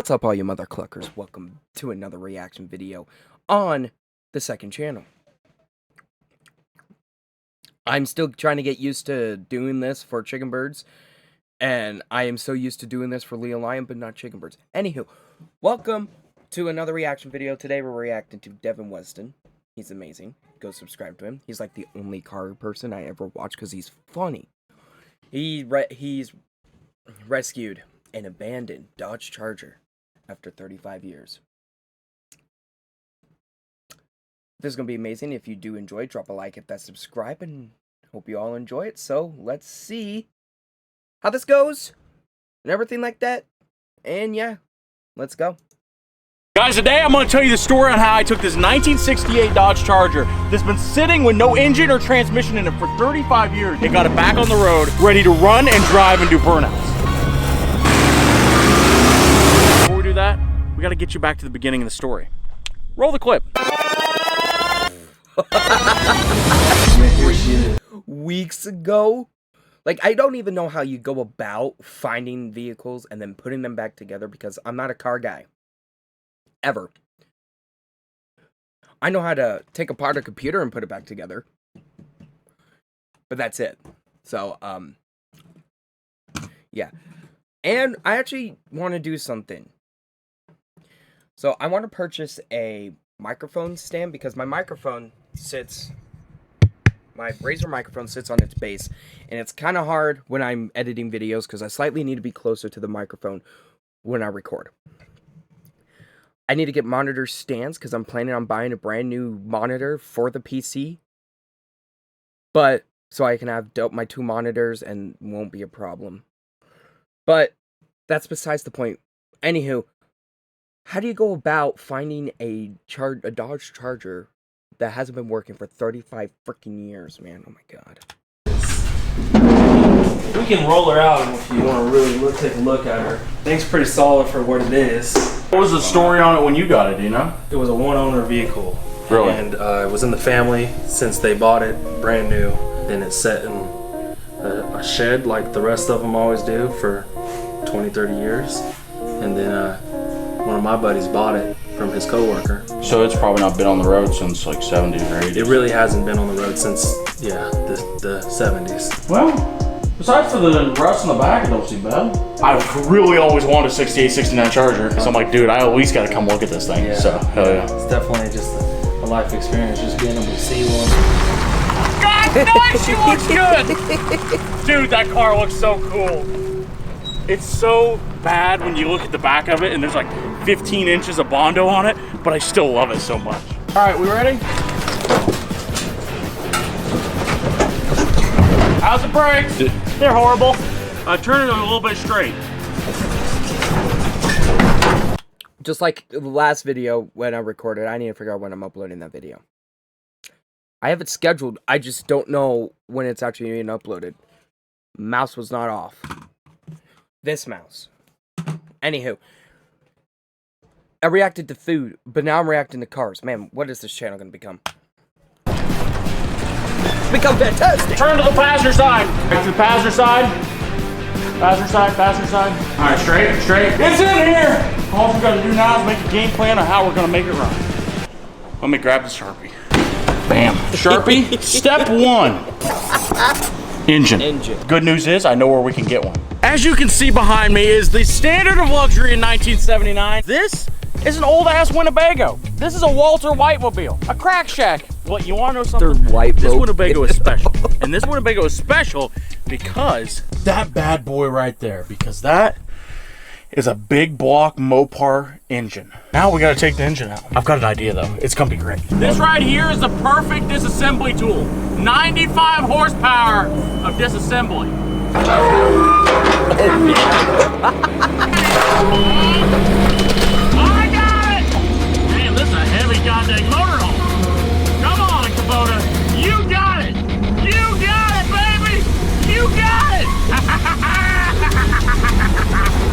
What's up, all you mother cluckers? Welcome to another reaction video on the second channel. I'm still trying to get used to doing this for Chicken Birds, and I am so used to doing this for Leon Lion, but not Chicken Birds. Anywho, welcome to another reaction video. Today we're reacting to Devin Weston. He's amazing. Go subscribe to him. He's like the only car person I ever watch because he's funny. He's rescued an abandoned Dodge Charger after 35 years. This is going to be amazing. If you do enjoy, drop a like, hit that subscribe, and hope you all enjoy it. So, let's see how this goes and everything like that. And yeah, let's go. Guys, today I'm going to tell you the story on how I took this 1968 Dodge Charger that's been sitting with no engine or transmission in it for 35 years and got it back on the road, ready to run and drive and do burnouts. Before we do that, we got to get you back to the beginning of the story. Roll the clip. Weeks ago, like, I don't even know how you go about finding vehicles and then putting them back together because I'm not a car guy. Ever. I know how to take apart a computer and put it back together, but that's it. So, yeah. And I actually want to do something. So, I want to purchase a microphone stand because my microphone sits... My Razer microphone sits on its base, and it's kind of hard when I'm editing videos because I slightly need to be closer to the microphone when I record. I need to get monitor stands because I'm planning on buying a brand new monitor for the PC. But, so I can have my two monitors and won't be a problem. But, that's besides the point. Anywho, how do you go about finding a Dodge Charger that hasn't been working for 35 freaking years, man? Oh my god. We can roll her out if you want to really take a look at her. Thing's pretty solid for what it is. What was the story on it when you got it, do you know? It was a one-owner vehicle. Really? And it was in the family since they bought it brand new. Then it's set in a shed like the rest of them always do for 20, 30 years. And then one of my buddies bought it from his coworker. So it's probably not been on the road since like 70s or 80s. It really hasn't been on the road since, yeah, the 70s. Well, besides for the rust in the back, I don't see bad. I really always wanted a 68, 69 Charger. So I'm like, dude, I at least got to come look at this thing. Yeah. So, hell yeah. It's definitely just a life experience, just being able to see one. God damn, she looks good! Dude, that car looks so cool. It's so bad when you look at the back of it and there's like 15 inches of Bondo on it, but I still love it so much. All right, we ready? How's the brakes? They're horrible. Turn it a little bit straight. Just like the last video when I recorded, I need to figure out when I'm uploading that video. I have it scheduled, I just don't know when it's actually being uploaded. Mouse was not off. This mouse. Anywho. I reacted to food, but now I'm reacting to cars. Man, what is this channel going to become? Become fantastic! Turn to the passenger side. Back to the passenger side. Passenger side, passenger side. All right, straight, straight. It's in here! All we gotta do now is make a game plan of how we're gonna make it run. Let me grab the Sharpie. Bam. Sharpie, step one. Engine. Good news is I know where we can get one. As you can see behind me is the standard of luxury in 1979. This is an old ass Winnebago. This is a Walter Whitemobile, a crack shack. What, you wanna know something? This Winnebago is special. And this Winnebago is special because that bad boy right there, because that is a big block Mopar engine. Now we gotta take the engine out. I've got an idea though. It's gonna be great. This right here is the perfect disassembly tool. 95 horsepower of disassembly. I got it! Man, this is a heavy goddamn motorhome. Come on, Kubota. You got it! You got it, baby! You got it!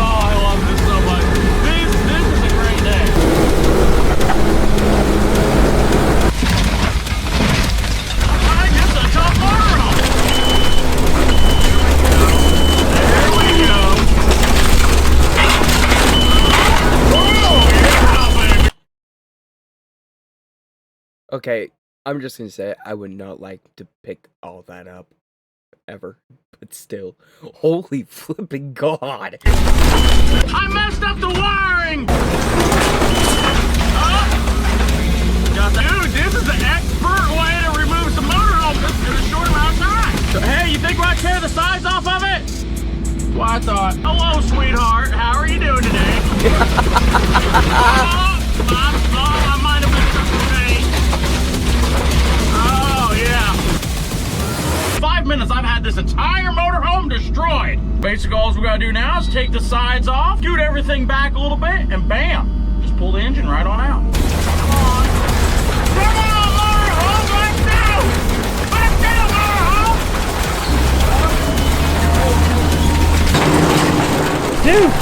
Oh, I love this so much. This is a great day. Alright, this is a tough motorhome. There we go. Okay, I'm just gonna say I would not like to pick all that up ever, but still, holy flipping god! I messed up the wiring. Dude, this is the expert way to remove some motorhome in a short amount of time. So, hey, you think I tear the sides off of it? Well, I thought, hello, sweetheart. How are you doing today? I might have been something today. Oh, yeah. 5 minutes, I've had this entire motorhome destroyed. Basically, all we gotta do now is take the sides off, scoot everything back a little bit, and bam, just pull the engine right on out. Come on. Come on, motorhome, let's go! Let's go, motorhome! Dude,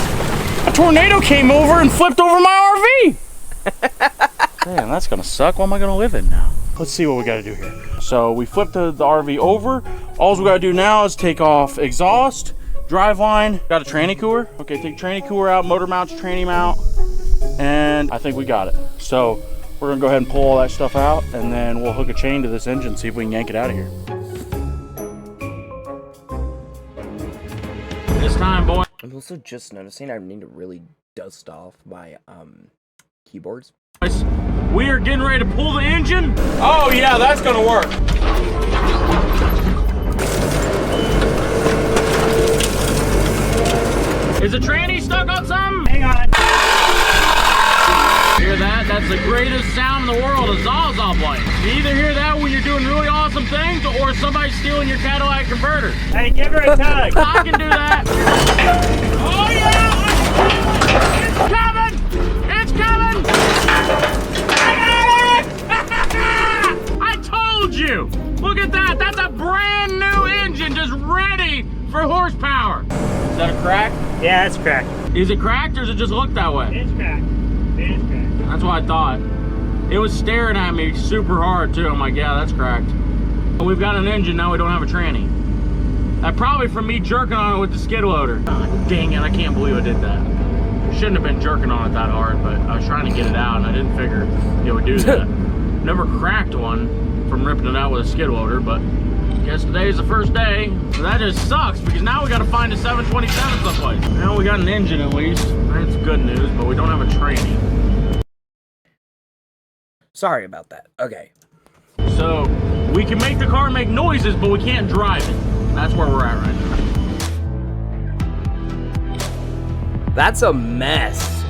a tornado came over and flipped over my RV. Man, that's gonna suck. What am I gonna live in now? Let's see what we gotta do here. So we flipped the RV over. All we gotta do now is take off exhaust, driveline, got a tranny cooler. Okay, take tranny cooler out, motor mounts, tranny mount, and I think we got it. So we're gonna go ahead and pull all that stuff out, and then we'll hook a chain to this engine, see if we can yank it out of here. This time, boy. I'm also just noticing I need to really dust off my keyboards. We are getting ready to pull the engine. Oh yeah, that's gonna work. Is the tranny stuck on something? Hang on. Hear that? That's the greatest sound in the world, a Zaza blade. You either hear that when you're doing really awesome things or somebody's stealing your Cadillac converter. Hey, give her a tug. I can do that. Oh yeah! It's coming! It's coming! I told you! Look at that! That's a brand new engine just ready for horsepower. Is that a crack? Yeah, it's cracked. Is it cracked or does it just look that way? It's cracked. It is cracked. That's what I thought. It was staring at me super hard too. I'm like, yeah, that's cracked. But we've got an engine, now we don't have a tranny. That probably from me jerking on it with the skid loader. Oh, dang it, I can't believe I did that. Shouldn't have been jerking on it that hard, but I was trying to get it out and I didn't figure it would do that. Never cracked one from ripping it out with a skid loader, but I guess today is the first day. So that just sucks because now we got to find a 727 someplace. Now we got an engine at least. That's good news, but we don't have a tranny. Sorry about that. Okay. So we can make the car make noises, but we can't drive it. That's where we're at right now. That's a mess.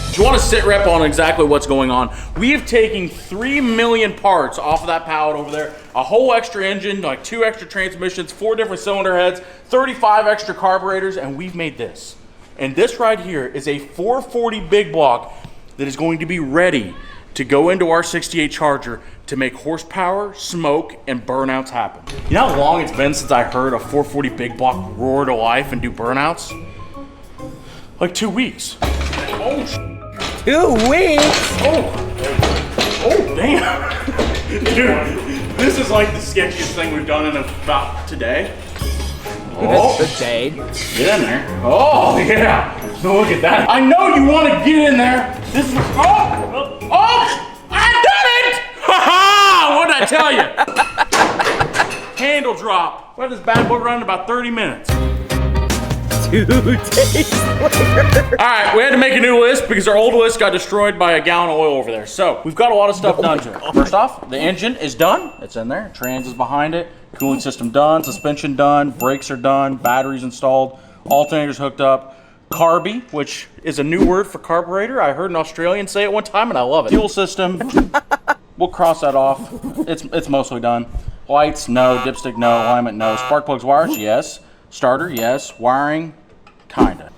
If you want to sit rep on exactly what's going on, we have taken 3 million parts off of that pallet over there, a whole extra engine, like 2 extra transmissions, 4 different cylinder heads, 35 extra carburetors, and we've made this. And this right here is a 440 big block that is going to be ready to go into our 68 Charger to make horsepower, smoke, and burnouts happen. You know how long it's been since I heard a 440 big block roar to life and do burnouts? Like 2 weeks. Oh, 2 weeks? Oh, damn. Dude, this is like the sketchiest thing we've done in about today. Oh, The day. get in there. Oh, yeah. Look at that. I know you want to get in there. This is, oh, I did it. Ha ha, what did I tell you? Handle drop. Let this bad boy run in about 30 minutes. 2 days later. All right, we had to make a new list because our old list got destroyed by a gallon of oil over there. So we've got a lot of stuff done to it. First off, the engine is done. It's in there. Trans is behind it. Cooling system done. Suspension done. Brakes are done. Batteries installed. Alternators hooked up. Carby, which is a new word for carburetor. I heard an Australian say it one time and I love it. Fuel system. We'll cross that off. It's mostly done. Lights, no. Dipstick, no. Alignment, no. Spark plugs, wires, yes. Starter, yes. Wiring, kinda.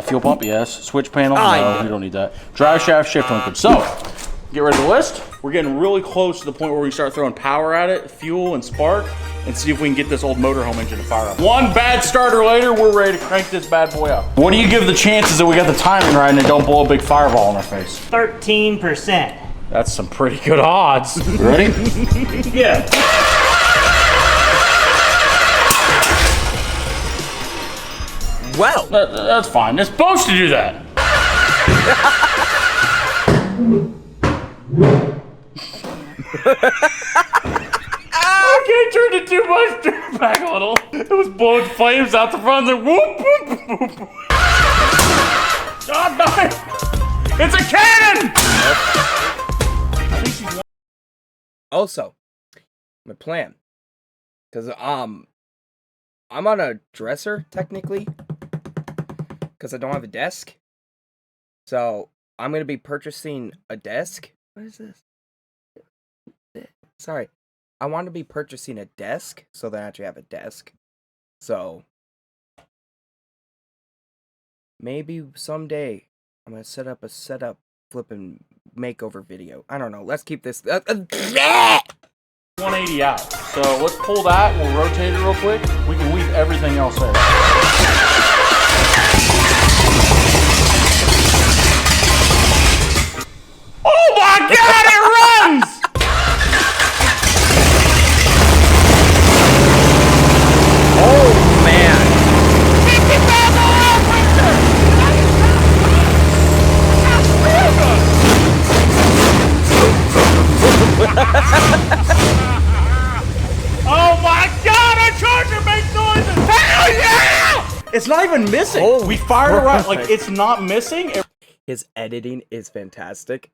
Fuel pump, yes. Switch panel, no, we don't need that. Drive shaft, shift linkage. So, get rid of the list. We're getting really close to the point where we start throwing power at it, fuel and spark, and see if we can get this old motorhome engine to fire up. One bad starter later, we're ready to crank this bad boy up. What do you give the chances that we got the timing right and it don't blow a big fireball in our face? 13%. That's some pretty good odds. Ready? Yeah. Well, That's fine. It's supposed to do that. Okay, turned it too much. Turn it back a little. It was blowing flames out the front. And whoop, whoop, whoop. God, no. It's a cannon! Also, my plan, because I'm on a dresser technically, because I don't have a desk. So I'm gonna be purchasing a desk. What is this? Sorry, I want to be purchasing a desk so that I actually have a desk. So maybe someday I'm gonna set up a flipping makeover video. I don't know. Let's keep this. 180 out. So let's pull that. We'll rotate it real quick. We can weave everything else in. Oh my God! It runs! Oh man! Oh my God! Our charger makes noises! Hell yeah! It's not even missing. Holy we fired it right. Christ. Like it's not missing. His editing is fantastic.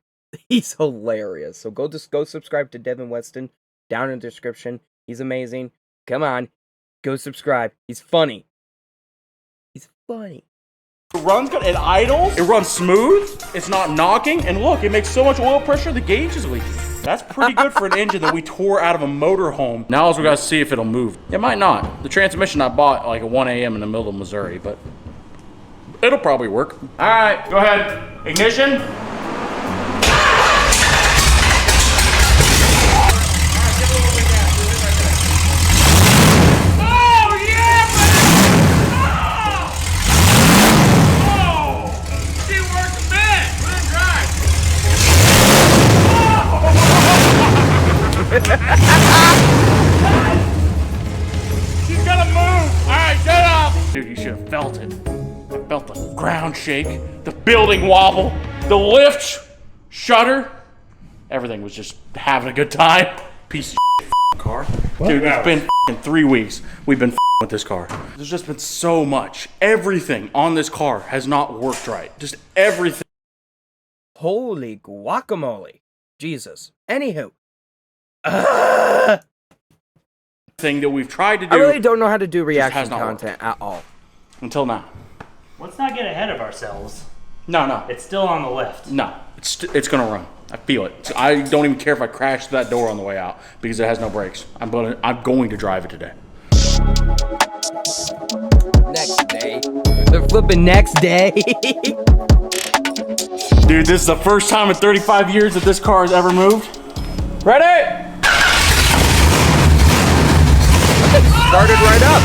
He's hilarious. So go subscribe to Devin Weston down in the description. He's amazing. Come on, go subscribe. He's funny. He's funny. It runs good. It idles. It runs smooth. It's not knocking. And look, it makes so much oil pressure. The gauge is leaking. That's pretty good for an engine that we tore out of a motorhome. Now we gotta see if it'll move. It might not. The transmission I bought like at 1 a.m. in the middle of Missouri, but it'll probably work. All right, go ahead. Ignition. She's gonna move! Alright, shut up! Dude, you should have felt it. I felt the ground shake, the building wobble, the lift, shudder. Everything was just having a good time. Piece of shit car. Dude, it's been 3 weeks. We've been with this car. There's just been so much. Everything on this car has not worked right. Just everything. Holy guacamole. Jesus. Anywho. Thing that we've tried to do. I really don't know how to do reaction has not content at all. Until now. Let's not get ahead of ourselves. No. It's still on the lift. No, it's gonna run. I feel it. I don't even care if I crash that door on the way out because it has no brakes. I'm going to drive it today. Next day. The flipping next day. Dude, this is the first time in 35 years that this car has ever moved. Ready? Started right up.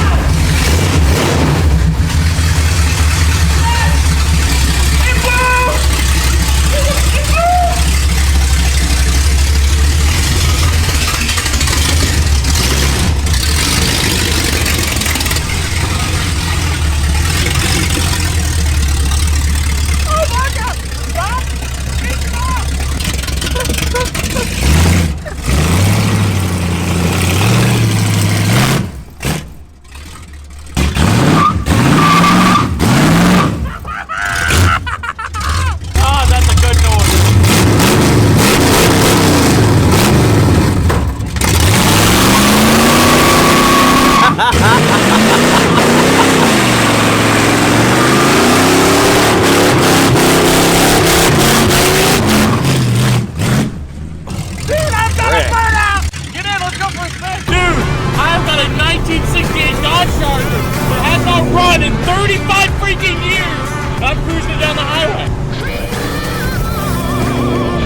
In 35 freaking years, I'm cruising down the highway.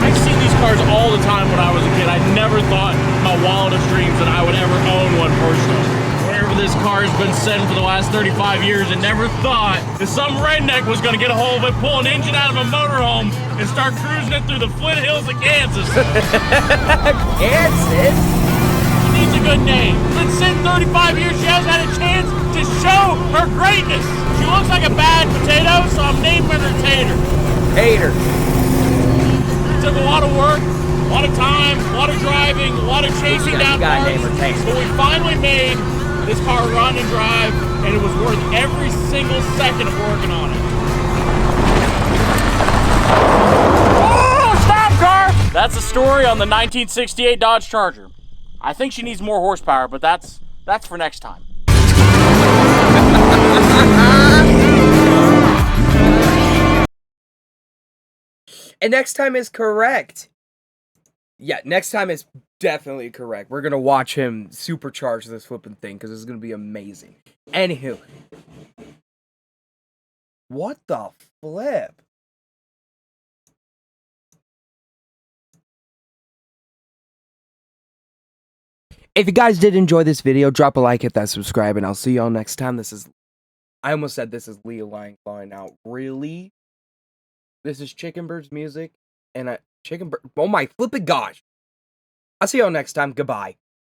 I've seen these cars all the time when I was a kid. I never thought in my wildest dreams that I would ever own one personally. Wherever this car has been sitting for the last 35 years, I never thought that some redneck was going to get a hold of it, pull an engine out of a motorhome, and start cruising it through the Flint Hills of Kansas. Kansas? She needs a good name. Been sitting 35 years, she hasn't had a chance to show her greatness. She looks like a bad potato, so I'm naming her Tater. Hater. It took a lot of work, A lot of time, a lot of driving, a lot of chasing down got cars. name or taste. But we finally made this car run and drive, and it was worth every single second of working on it. Oh, stop, car! That's the story on the 1968 Dodge Charger. I think she needs more horsepower, but that's for next time. And next time is correct. Yeah, next time is definitely correct. We're gonna watch him supercharge this flipping thing because it's gonna be amazing. Anywho, what the flip? If you guys did enjoy this video, drop a like, hit that subscribe, and I'll see y'all next time. I almost said this is Leah Lang flying out. Really? This is Chicken Bird's music, and Chicken Bird. Oh my flipping gosh! I'll see y'all next time. Goodbye.